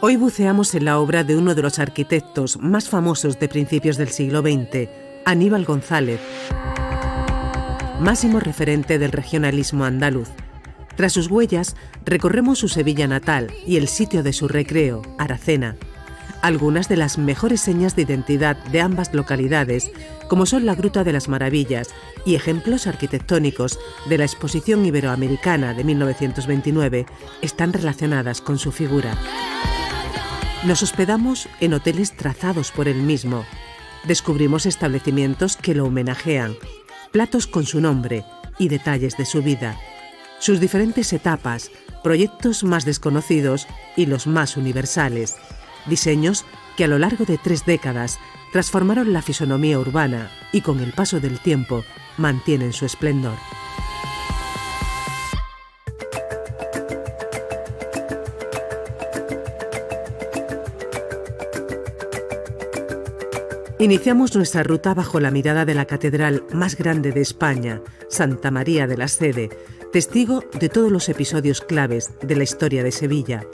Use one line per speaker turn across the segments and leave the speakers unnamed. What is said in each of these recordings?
Hoy buceamos en la obra de uno de los arquitectos más famosos de principios del siglo XX, Aníbal González, máximo referente del regionalismo andaluz. Tras sus huellas, recorremos su Sevilla natal y el sitio de su recreo, Aracena. Algunas de las mejores señas de identidad de ambas localidades, como son la Gruta de las Maravillas y ejemplos arquitectónicos de la Exposición Iberoamericana de 1929, están relacionadas con su figura. Nos hospedamos en hoteles trazados por él mismo. Descubrimos establecimientos que lo homenajean, platos con su nombre y detalles de su vida, sus diferentes etapas, proyectos más desconocidos y los más universales, diseños que a lo largo de 3 décadas transformaron la fisonomía urbana y con el paso del tiempo mantienen su esplendor. Iniciamos nuestra ruta bajo la mirada de la catedral más grande de España, Santa María de la Sede, testigo de todos los episodios claves de la historia de Sevilla.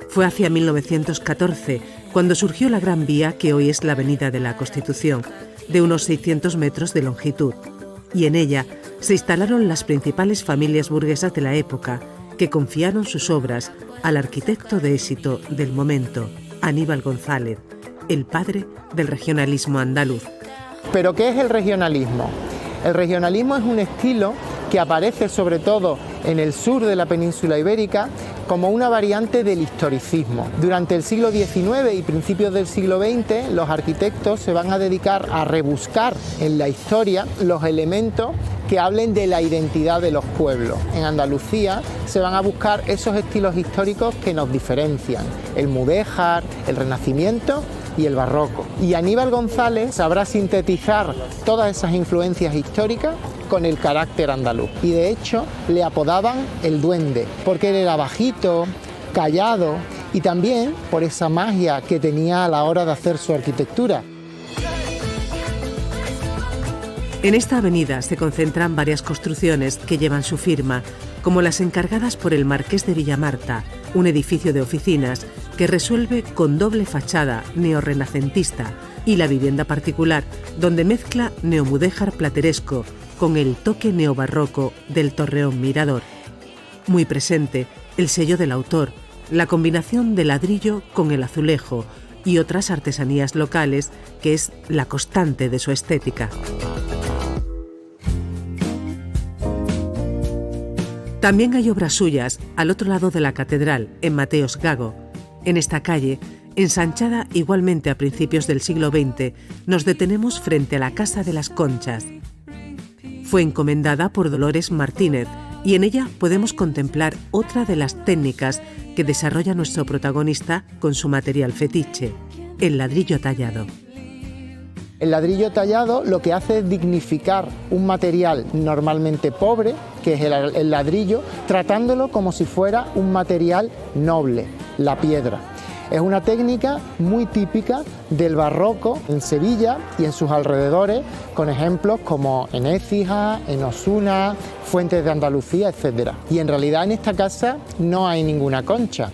Fue hacia 1914 cuando surgió la Gran Vía que hoy es la Avenida de la Constitución, de unos 600 metros de longitud, y en ella se instalaron las principales familias burguesas de la época que confiaron sus obras al arquitecto de éxito del momento, Aníbal González, el padre del regionalismo andaluz.
¿Pero qué es el regionalismo? El regionalismo es un estilo que aparece sobre todo en el sur de la península ibérica como una variante del historicismo. Durante el siglo XIX y principios del siglo XX, los arquitectos se van a dedicar a rebuscar en la historia los elementos que hablen de la identidad de los pueblos. En Andalucía se van a buscar esos estilos históricos que nos diferencian: el mudéjar, el renacimiento y el barroco. Y Aníbal González sabrá sintetizar todas esas influencias históricas con el carácter andaluz. Y de hecho le apodaban el Duende, porque él era bajito, callado y también por esa magia que tenía a la hora de hacer su arquitectura.
En esta avenida se concentran varias construcciones que llevan su firma, como las encargadas por el Marqués de Villamarta, un edificio de oficinas que resuelve con doble fachada neorrenacentista, y la vivienda particular, donde mezcla neomudéjar plateresco con el toque neobarroco del torreón mirador. Muy presente el sello del autor, la combinación de ladrillo con el azulejo y otras artesanías locales, que es la constante de su estética. También hay obras suyas al otro lado de la catedral, en Mateos Gago. En esta calle, ensanchada igualmente a principios del siglo XX, nos detenemos frente a la Casa de las Conchas. Fue encomendada por Dolores Martínez y en ella podemos contemplar otra de las técnicas que desarrolla nuestro protagonista con su material fetiche, el ladrillo tallado.
El ladrillo tallado lo que hace es dignificar un material normalmente pobre, que es el ladrillo, tratándolo como si fuera un material noble, la piedra. Es una técnica muy típica del barroco en Sevilla y en sus alrededores, con ejemplos como en Écija, en Osuna, Fuentes de Andalucía, etc. Y en realidad en esta casa no hay ninguna concha,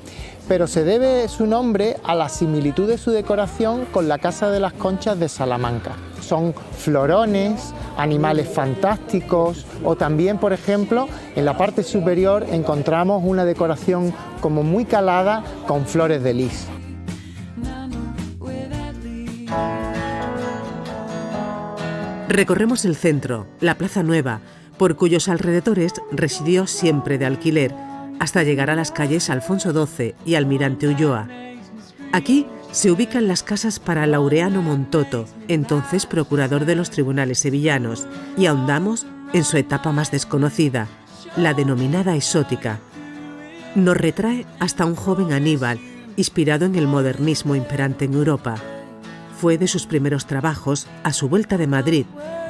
pero se debe su nombre a la similitud de su decoración con la Casa de las Conchas de Salamanca. Son florones, animales fantásticos o también, por ejemplo, en la parte superior encontramos una decoración como muy calada con flores de lis.
Recorremos el centro, la Plaza Nueva, por cuyos alrededores residió siempre de alquiler, hasta llegar a las calles Alfonso XII y Almirante Ulloa. Aquí se ubican las casas para Laureano Montoto, entonces procurador de los tribunales sevillanos, y ahondamos en su etapa más desconocida, la denominada exótica. Nos retrae hasta un joven Aníbal, inspirado en el modernismo imperante en Europa. Fue de sus primeros trabajos a su vuelta de Madrid,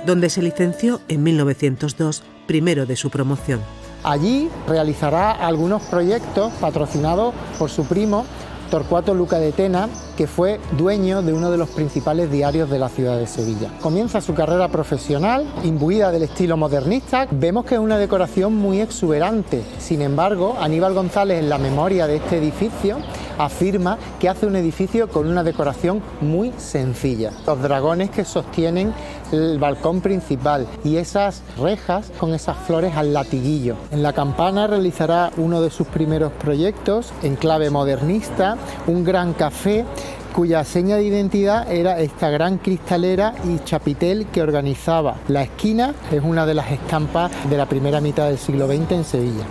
donde se licenció en 1902, primero de su promoción.
Allí realizará algunos proyectos patrocinados por su primo Torcuato Luca de Tena, que fue dueño de uno de los principales diarios de la ciudad de Sevilla. Comienza su carrera profesional, imbuida del estilo modernista. Vemos que es una decoración muy exuberante. Sin embargo, Aníbal González, en la memoria de este edificio, afirma que hace un edificio con una decoración muy sencilla. Los dragones que sostienen el balcón principal y esas rejas con esas flores al latiguillo. En la campana realizará uno de sus primeros proyectos en clave modernista, un gran café cuya seña de identidad era esta gran cristalera y chapitel que organizaba la esquina. Es una de las estampas de la primera mitad del siglo XX en Sevilla.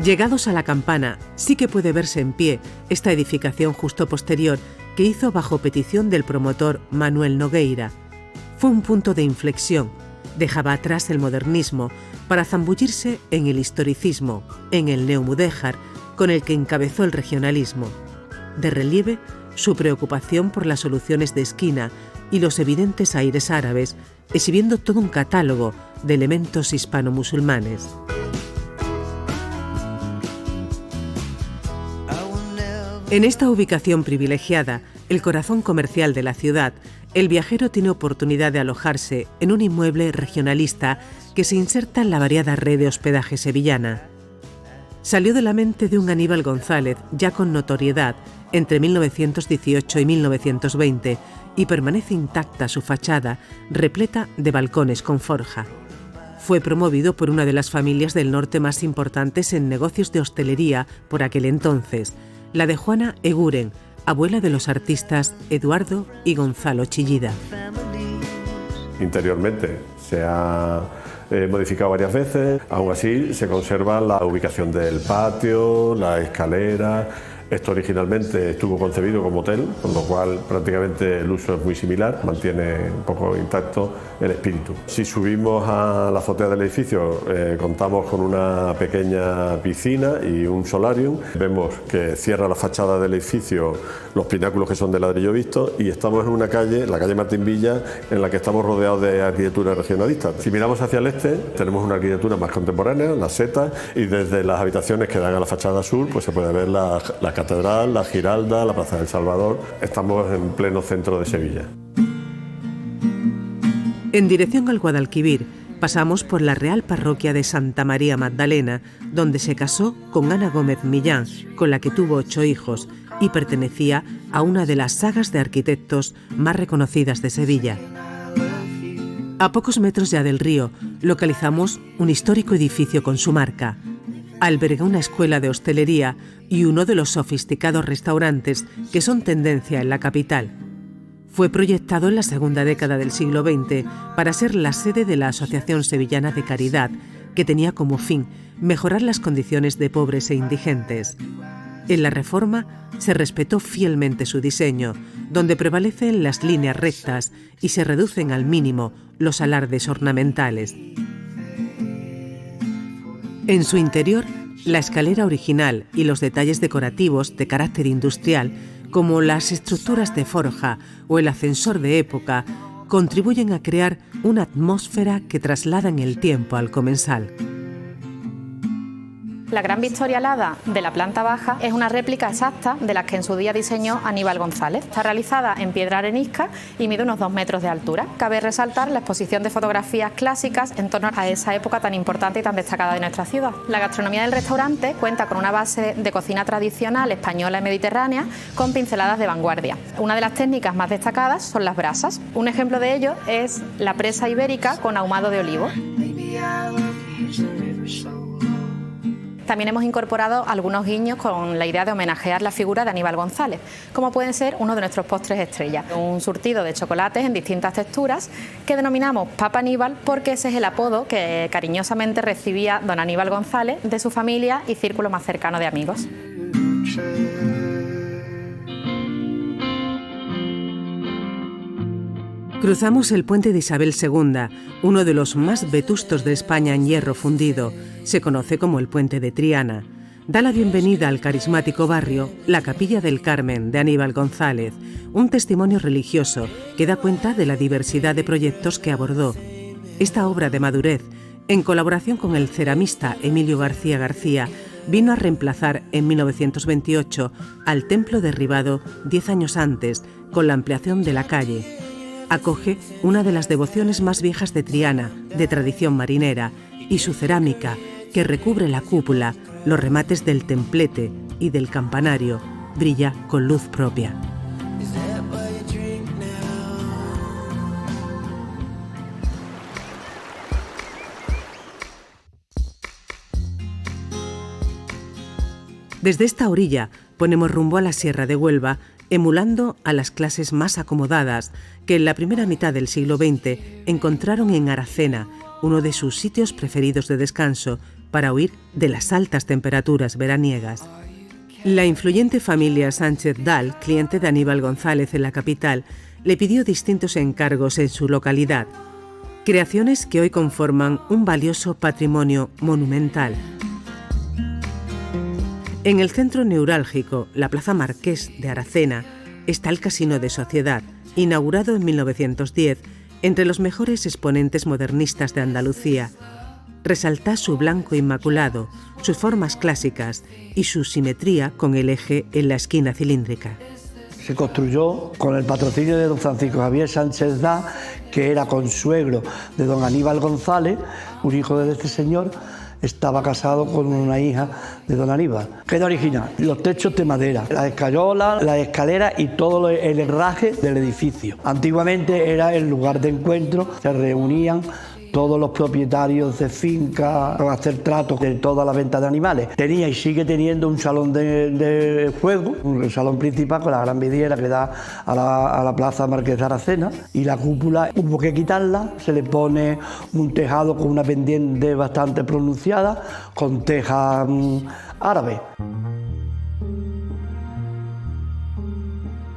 Llegados a la campana, sí que puede verse en pie esta edificación justo posterior que hizo bajo petición del promotor Manuel Nogueira. Fue un punto de inflexión, dejaba atrás el modernismo para zambullirse en el historicismo, en el neomudéjar, con el que encabezó el regionalismo. De relieve, su preocupación por las soluciones de esquina y los evidentes aires árabes, exhibiendo todo un catálogo de elementos hispano-musulmanes. En esta ubicación privilegiada, el corazón comercial de la ciudad, el viajero tiene oportunidad de alojarse en un inmueble regionalista que se inserta en la variada red de hospedaje sevillana. Salió de la mente de un Aníbal González ya con notoriedad entre 1918 y 1920 y permanece intacta su fachada, repleta de balcones con forja. Fue promovido por una de las familias del norte más importantes en negocios de hostelería por aquel entonces, la de Juana Eguren, abuela de los artistas Eduardo y Gonzalo Chillida.
Interiormente se ha modificado varias veces, aún así se conserva la ubicación del patio, la escalera. Esto originalmente estuvo concebido como hotel, con lo cual prácticamente el uso es muy similar, mantiene un poco intacto el espíritu. Si subimos a la azotea del edificio, contamos con una pequeña piscina y un solarium. Vemos que cierra la fachada del edificio los pináculos que son de ladrillo visto y estamos en una calle, la calle Martín Villa, en la que estamos rodeados de arquitectura regionalista. Si miramos hacia el este, tenemos una arquitectura más contemporánea, las setas, y desde las habitaciones que dan a la fachada sur, pues se puede ver la Catedral, la Giralda, la Plaza del Salvador. Estamos en pleno centro de Sevilla.
En dirección al Guadalquivir, pasamos por la Real Parroquia de Santa María Magdalena, donde se casó con Ana Gómez Millán, con la que tuvo 8 hijos, y pertenecía a una de las sagas de arquitectos más reconocidas de Sevilla. A pocos metros ya del río, localizamos un histórico edificio con su marca. Alberga una escuela de hostelería y uno de los sofisticados restaurantes que son tendencia en la capital. Fue proyectado en la segunda década del siglo XX para ser la sede de la Asociación Sevillana de Caridad, que tenía como fin mejorar las condiciones de pobres e indigentes. En la Reforma se respetó fielmente su diseño, donde prevalecen las líneas rectas y se reducen al mínimo los alardes ornamentales. En su interior, la escalera original y los detalles decorativos de carácter industrial, como las estructuras de forja o el ascensor de época, contribuyen a crear una atmósfera que traslada en el tiempo al comensal.
La Gran Victoria Alada de la planta baja es una réplica exacta de las que en su día diseñó Aníbal González. Está realizada en piedra arenisca y mide unos 2 metros de altura. Cabe resaltar la exposición de fotografías clásicas en torno a esa época tan importante y tan destacada de nuestra ciudad. La gastronomía del restaurante cuenta con una base de cocina tradicional española y mediterránea con pinceladas de vanguardia. Una de las técnicas más destacadas son las brasas. Un ejemplo de ello es la presa ibérica con ahumado de olivo. También hemos incorporado algunos guiños con la idea de homenajear la figura de Aníbal González, como pueden ser uno de nuestros postres estrella, un surtido de chocolates en distintas texturas que denominamos Papa Aníbal porque ese es el apodo que cariñosamente recibía don Aníbal González de su familia y círculo más cercano de amigos.
Cruzamos el puente de Isabel II, uno de los más vetustos de España en hierro fundido. Se conoce como el Puente de Triana. Da la bienvenida al carismático barrio la Capilla del Carmen de Aníbal González, un testimonio religioso que da cuenta de la diversidad de proyectos que abordó. Esta obra de madurez, en colaboración con el ceramista Emilio García García, vino a reemplazar en 1928 al templo derribado 10 años antes, con la ampliación de la calle. Acoge una de las devociones más viejas de Triana, de tradición marinera, y su cerámica, que recubre la cúpula, los remates del templete, y del campanario brilla con luz propia. Desde esta orilla ponemos rumbo a la Sierra de Huelva, emulando a las clases más acomodadas que en la primera mitad del siglo XX encontraron en Aracena, uno de sus sitios preferidos de descanso para huir de las altas temperaturas veraniegas. La influyente familia Sánchez-Dal, cliente de Aníbal González en la capital, le pidió distintos encargos en su localidad, creaciones que hoy conforman un valioso patrimonio monumental. En el centro neurálgico, la Plaza Marqués de Aracena, está el Casino de Sociedad, inaugurado en 1910, entre los mejores exponentes modernistas de Andalucía. Resalta su blanco inmaculado, sus formas clásicas y su simetría con el eje en la esquina cilíndrica.
Se construyó con el patrocinio de don Francisco Javier Sánchez-Dal, que era consuegro de don Aníbal González, un hijo de este señor. Estaba casado con una hija de don Aníbal. Queda original, los techos de madera, las escayolas, las escaleras y todo el herraje del edificio. Antiguamente era el lugar de encuentro, se reunían todos los propietarios de fincas para hacer tratos de toda la venta de animales. Tenía y sigue teniendo un salón de juego, un salón principal con la gran vidriera que da a la Plaza Marqués de Aracena, y la cúpula hubo que quitarla, se le pone un tejado con una pendiente bastante pronunciada, con teja árabe.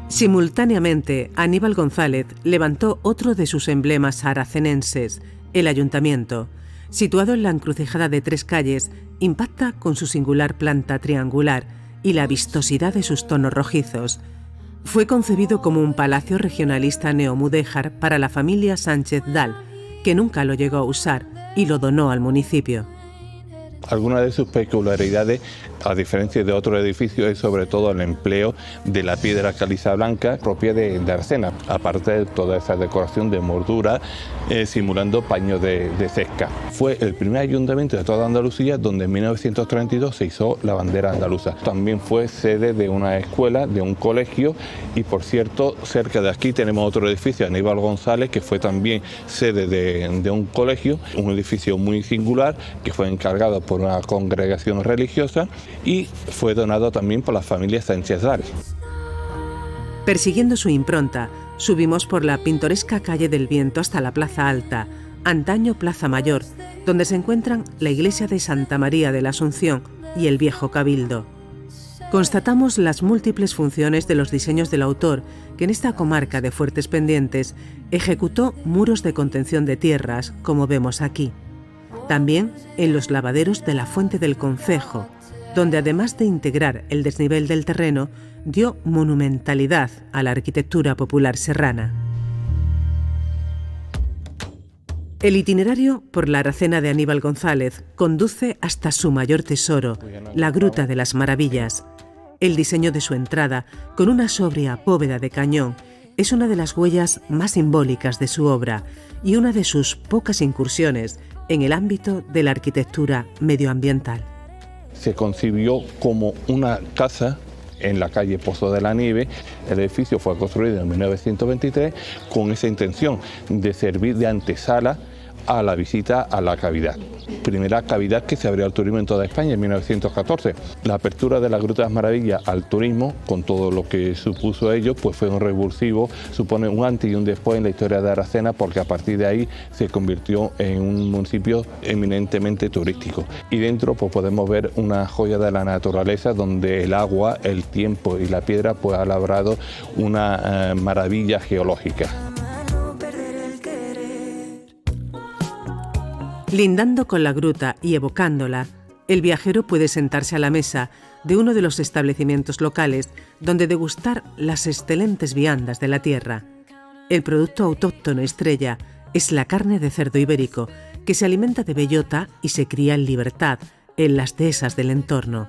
Simultáneamente, Aníbal González levantó otro de sus emblemas aracenenses, el Ayuntamiento. Situado en la encrucijada de 3 calles, impacta con su singular planta triangular y la vistosidad de sus tonos rojizos. Fue concebido como un palacio regionalista neomudéjar para la familia Sánchez-Dal, que nunca lo llegó a usar y lo donó al municipio.
Algunas de sus peculiaridades, a diferencia de otros edificios, es sobre todo el empleo de la piedra caliza blanca propia de Aracena, aparte de toda esa decoración de moldura simulando paños de cesca. Fue el primer ayuntamiento de toda Andalucía donde en 1932 se hizo la bandera andaluza. También fue sede de una escuela, de un colegio, y por cierto, cerca de aquí tenemos otro edificio, Aníbal González, que fue también sede de un colegio, un edificio muy singular que fue encargado por una congregación religiosa y fue donado también por la familia Sánchez-Dal.
Persiguiendo su impronta, subimos por la pintoresca calle del Viento hasta la Plaza Alta, antaño Plaza Mayor, donde se encuentran la iglesia de Santa María de la Asunción y el viejo Cabildo. Constatamos las múltiples funciones de los diseños del autor, que en esta comarca de fuertes pendientes ejecutó muros de contención de tierras, como vemos aquí. También en los lavaderos de la Fuente del Concejo, donde además de integrar el desnivel del terreno, dio monumentalidad a la arquitectura popular serrana. El itinerario por la Aracena de Aníbal González conduce hasta su mayor tesoro, la Gruta de las Maravillas. El diseño de su entrada, con una sobria bóveda de cañón, es una de las huellas más simbólicas de su obra y una de sus pocas incursiones en el ámbito de la arquitectura medioambiental.
Se concibió como una casa en la calle Pozo de la Nieve. El edificio fue construido en 1923 con esa intención de servir de antesala a la visita a la cavidad. Primera cavidad que se abrió al turismo en toda España en 1914. La apertura de la Gruta de las Maravillas al turismo, con todo lo que supuso ello, pues fue un revulsivo, supone un antes y un después en la historia de Aracena, porque a partir de ahí se convirtió en un municipio eminentemente turístico. Y dentro pues podemos ver una joya de la naturaleza donde el agua, el tiempo y la piedra pues ha labrado una maravilla geológica.
Lindando con la gruta y evocándola, el viajero puede sentarse a la mesa de uno de los establecimientos locales donde degustar las excelentes viandas de la tierra. El producto autóctono estrella es la carne de cerdo ibérico, que se alimenta de bellota y se cría en libertad en las dehesas del entorno.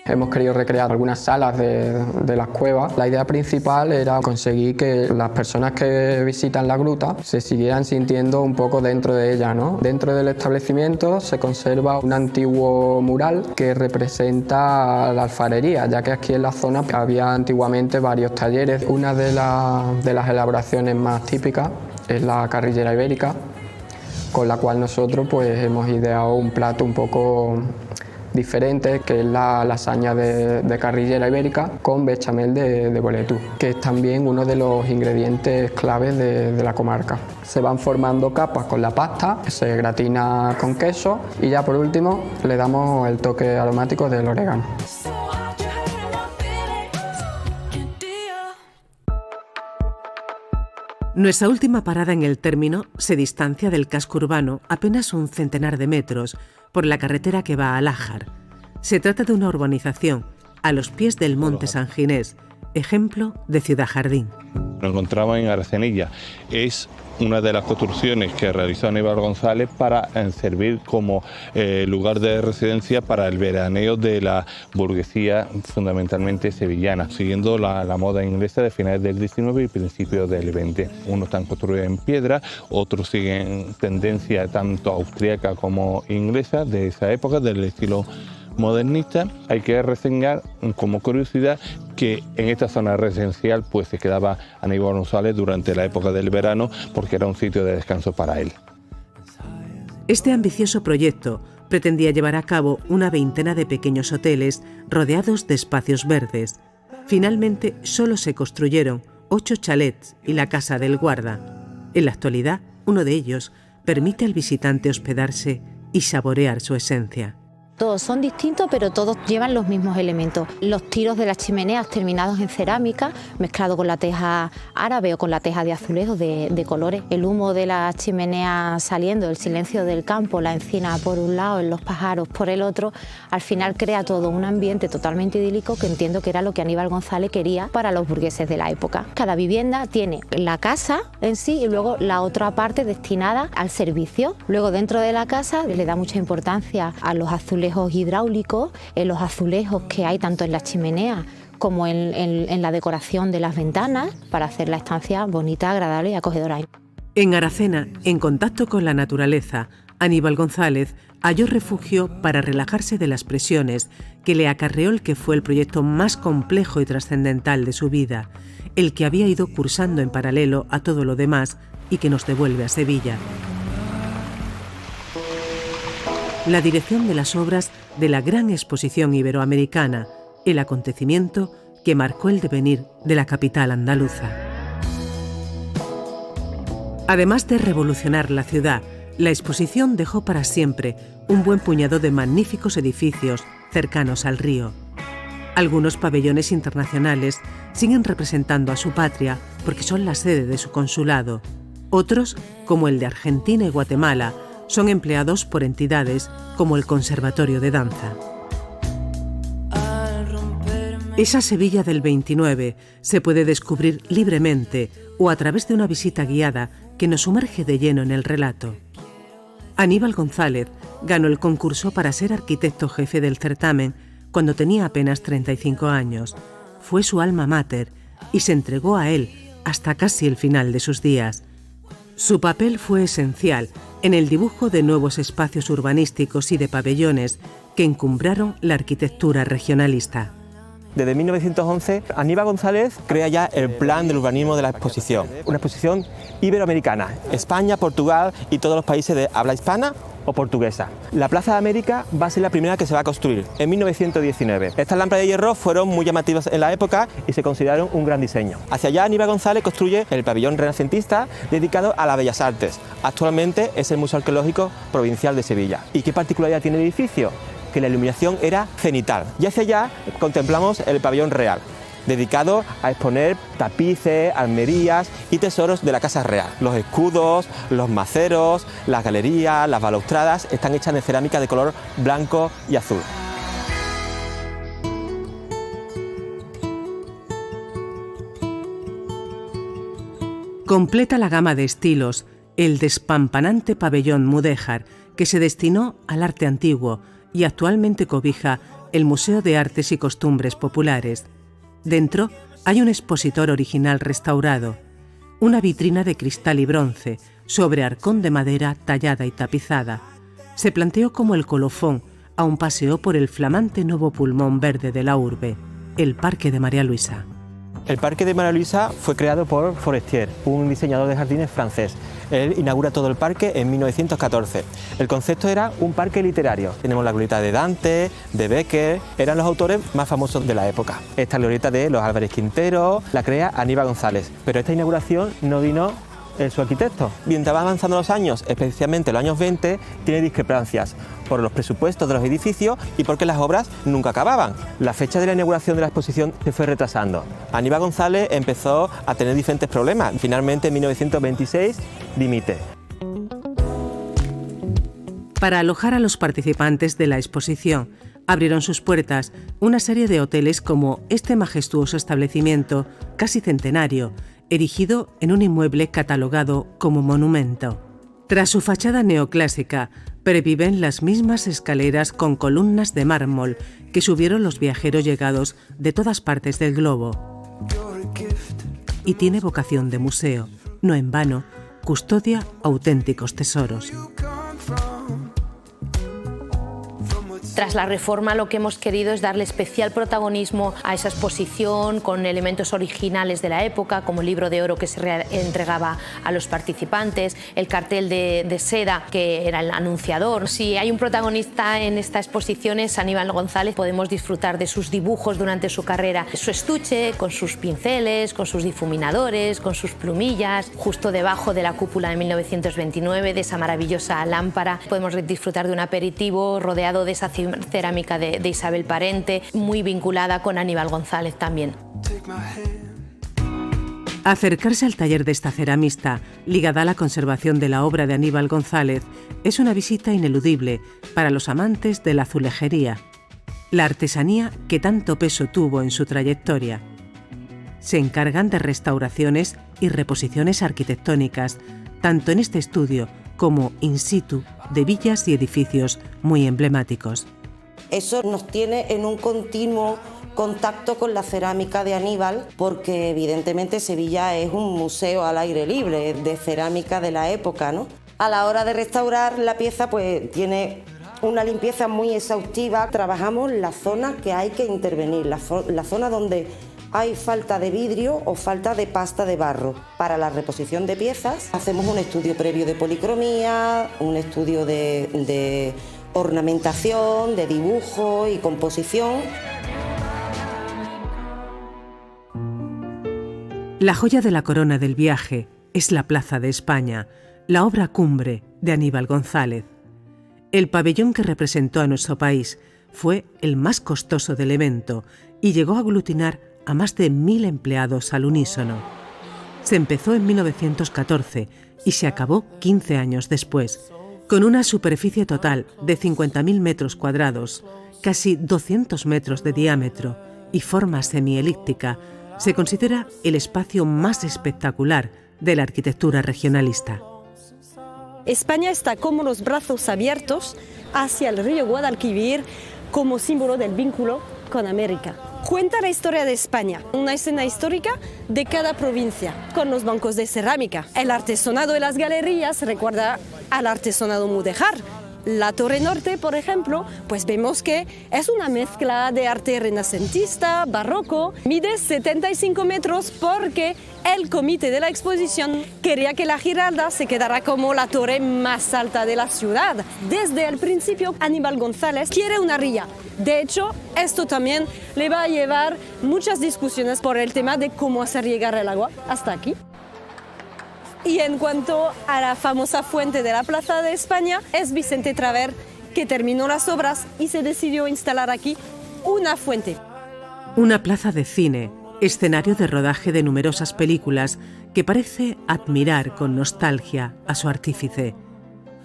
Hemos querido recrear algunas salas de las cuevas. La idea principal era conseguir que las personas que visitan la gruta se siguieran sintiendo un poco dentro de ella, ¿no? Dentro del establecimiento se conserva un antiguo mural que representa la alfarería, ya que aquí en la zona había antiguamente varios talleres. Una de las elaboraciones más típicas es la carrillera ibérica, con la cual nosotros pues hemos ideado un plato un poco diferente, que es la lasaña de carrillera ibérica con bechamel de boletú, que es también uno de los ingredientes claves de la comarca. Se van formando capas con la pasta, se gratina con queso y ya por último le damos el toque aromático del orégano.
Nuestra última parada en el término se distancia del casco urbano apenas un centenar de metros por la carretera que va a Lájar. Se trata de una urbanización a los pies del Monte San Ginés, ejemplo de ciudad jardín.
Nos encontramos en Aracenilla. Es una de las construcciones que realizó Aníbal González para servir como lugar de residencia para el veraneo de la burguesía fundamentalmente sevillana, siguiendo la moda inglesa de finales del XIX y principios del XX. Unos están construidos en piedra, otros siguen tendencia tanto austríaca como inglesa de esa época, del estilo modernista. Hay que reseñar como curiosidad que en esta zona residencial pues se quedaba Aníbal González durante la época del verano porque era un sitio de descanso para él.
Este ambicioso proyecto pretendía llevar a cabo una veintena de pequeños hoteles rodeados de espacios verdes. Finalmente solo se construyeron 8 chalets y la casa del guarda. En la actualidad, uno de ellos permite al visitante hospedarse y saborear su esencia.
Todos son distintos, pero todos llevan los mismos elementos. Los tiros de las chimeneas terminados en cerámica, mezclado con la teja árabe o con la teja de azulejos de colores. El humo de las chimeneas saliendo, el silencio del campo, la encina por un lado, los pájaros por el otro, al final crea todo un ambiente totalmente idílico que entiendo que era lo que Aníbal González quería para los burgueses de la época. Cada vivienda tiene la casa en sí y luego la otra parte destinada al servicio. Luego dentro de la casa le da mucha importancia a los azulejos hidráulicos, en los azulejos que hay tanto en la chimenea como en la decoración de las ventanas para hacer la estancia bonita, agradable y acogedora.
En Aracena, en contacto con la naturaleza, Aníbal González halló refugio para relajarse de las presiones que le acarreó el que fue el proyecto más complejo y trascendental de su vida, el que había ido cursando en paralelo a todo lo demás y que nos devuelve a Sevilla. La dirección de las obras de la Gran Exposición Iberoamericana, el acontecimiento que marcó el devenir de la capital andaluza. Además de revolucionar la ciudad, la exposición dejó para siempre un buen puñado de magníficos edificios cercanos al río. Algunos pabellones internacionales siguen representando a su patria porque son la sede de su consulado. Otros, como el de Argentina y Guatemala, son empleados por entidades como el Conservatorio de Danza. Esa Sevilla del 29 se puede descubrir libremente o a través de una visita guiada que nos sumerge de lleno en el relato. Aníbal González ganó el concurso para ser arquitecto jefe del certamen cuando tenía apenas 35 años. Fue su alma mater y se entregó a él hasta casi el final de sus días. Su papel fue esencial en el dibujo de nuevos espacios urbanísticos y de pabellones que encumbraron la arquitectura regionalista.
Desde 1911, Aníbal González crea ya el plan del urbanismo de la exposición. Una exposición iberoamericana, España, Portugal y todos los países de habla hispana o portuguesa. La Plaza de América va a ser la primera que se va a construir en 1919. Estas lámparas de hierro fueron muy llamativas en la época y se consideraron un gran diseño. Hacia allá Aníbal González construye el pabellón renacentista dedicado a las bellas artes. Actualmente es el Museo Arqueológico Provincial de Sevilla. ¿Y qué particularidad tiene el edificio? Que la iluminación era cenital. Y hacia allá contemplamos el pabellón real, dedicado a exponer tapices, armerías y tesoros de la Casa Real. Los escudos, los maceros, las galerías, las balaustradas están hechas de cerámica de color blanco y azul.
Completa la gama de estilos el despampanante pabellón mudéjar que se destinó al arte antiguo y actualmente cobija el Museo de Artes y Costumbres Populares. Dentro hay un expositor original restaurado, una vitrina de cristal y bronce sobre arcón de madera tallada y tapizada. Se planteó como el colofón a un paseo por el flamante nuevo pulmón verde de la urbe, el Parque de María Luisa.
El Parque de María Luisa fue creado por Forestier, un diseñador de jardines francés. Él inaugura todo el parque en 1914. El concepto era un parque literario. Tenemos la glorieta de Dante, de Becker, eran los autores más famosos de la época. Esta glorieta de los Álvarez Quintero la crea Aníbal González, pero esta inauguración no vino su arquitecto. Mientras va avanzando los años, especialmente los años 20, tiene discrepancias por los presupuestos de los edificios y porque las obras nunca acababan. La fecha de la inauguración de la exposición se fue retrasando. Aníbal González empezó a tener diferentes problemas. Finalmente, en 1926, dimite.
Para alojar a los participantes de la exposición, abrieron sus puertas una serie de hoteles como este majestuoso establecimiento, casi centenario, erigido en un inmueble catalogado como monumento. Tras su fachada neoclásica, perviven las mismas escaleras con columnas de mármol que subieron los viajeros llegados de todas partes del globo. Y tiene vocación de museo, no en vano, custodia auténticos tesoros.
Tras la reforma, lo que hemos querido es darle especial protagonismo a esa exposición con elementos originales de la época, como el libro de oro que se entregaba a los participantes, el cartel de seda que era el anunciador. Si hay un protagonista en esta exposición es Aníbal González. Podemos disfrutar de sus dibujos durante su carrera, su estuche con sus pinceles, con sus difuminadores, con sus plumillas, justo debajo de la cúpula de 1929, de esa maravillosa lámpara. Podemos disfrutar de un aperitivo rodeado de esa cerámica de Isabel Parente, muy vinculada con Aníbal González también.
Acercarse al taller de esta ceramista, ligada a la conservación de la obra de Aníbal González, es una visita ineludible para los amantes de la azulejería, la artesanía que tanto peso tuvo en su trayectoria. Se encargan de restauraciones y reposiciones arquitectónicas, tanto en este estudio como in situ de villas y edificios muy emblemáticos.
Eso nos tiene en un continuo contacto con la cerámica de Aníbal, porque evidentemente Sevilla es un museo al aire libre de cerámica de la época, ¿no? A la hora de restaurar la pieza, pues tiene una limpieza muy exhaustiva. Trabajamos la zona que hay que intervenir, la zona donde hay falta de vidrio o falta de pasta de barro. Para la reposición de piezas hacemos un estudio previo de policromía, un estudio de ornamentación, de dibujo y composición.
La joya de la corona del viaje es la Plaza de España, la obra cumbre de Aníbal González. El pabellón que representó a nuestro país fue el más costoso del evento y llegó a aglutinar a más de 1000 empleados al unísono. Se empezó en 1914 y se acabó 15 años después, con una superficie total de 50.000 metros cuadrados, casi 200 metros de diámetro y forma semielíptica. Se considera el espacio más espectacular de la arquitectura regionalista.
España está como los brazos abiertos hacia el río Guadalquivir como símbolo del vínculo con América. Cuenta la historia de España, una escena histórica de cada provincia, con los bancos de cerámica. El artesonado de las galerías recuerda al artesonado mudéjar. La Torre Norte, por ejemplo, pues vemos que es una mezcla de arte renacentista, barroco. Mide 75 metros porque el comité de la exposición quería que la Giralda se quedara como la torre más alta de la ciudad. Desde el principio, Aníbal González quiere una ría. De hecho, esto también le va a llevar muchas discusiones por el tema de cómo hacer llegar el agua hasta aquí. Y en cuanto a la famosa fuente de la Plaza de España, es Vicente Traver que terminó las obras y se decidió instalar aquí una fuente.
Una plaza de cine, escenario de rodaje de numerosas películas que parece admirar con nostalgia a su artífice.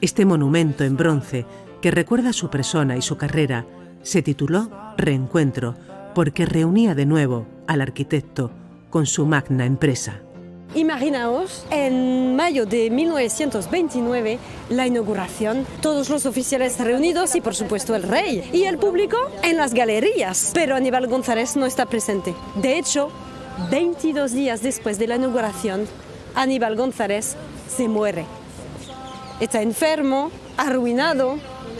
Este monumento en bronce, que recuerda su persona y su carrera, se tituló Reencuentro, porque reunía de nuevo al arquitecto con su magna empresa.
Imaginaos, en mayo de 1929, la inauguración, todos los oficiales reunidos y por supuesto el rey y el público en las galerías, pero Aníbal González no está presente. De hecho, 22 días después de la inauguración, Aníbal González se muere. Está enfermo, arruinado,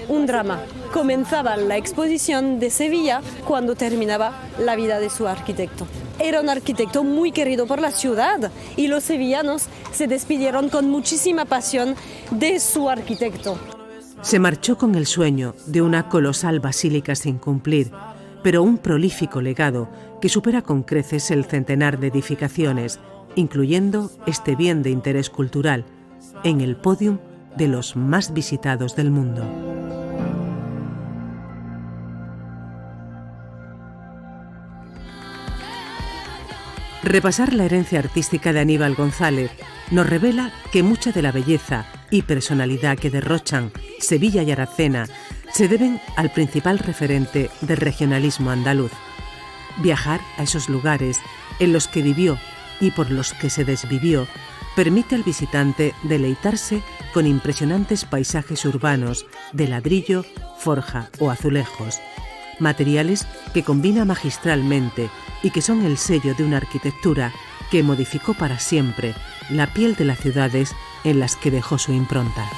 un drama. Comenzaba la exposición de Sevilla cuando terminaba la vida de su arquitecto. Era un arquitecto muy querido por la ciudad y los sevillanos se despidieron con muchísima pasión de su arquitecto.
Se marchó con el sueño de una colosal basílica sin cumplir, pero un prolífico legado que supera con creces el centenar de edificaciones, incluyendo este bien de interés cultural, en el podium de los más visitados del mundo. Repasar la herencia artística de Aníbal González nos revela que mucha de la belleza y personalidad que derrochan Sevilla y Aracena se deben al principal referente del regionalismo andaluz. Viajar a esos lugares en los que vivió y por los que se desvivió permite al visitante deleitarse con impresionantes paisajes urbanos de ladrillo, forja o azulejos, materiales que combina magistralmente y que son el sello de una arquitectura que modificó para siempre la piel de las ciudades en las que dejó su impronta.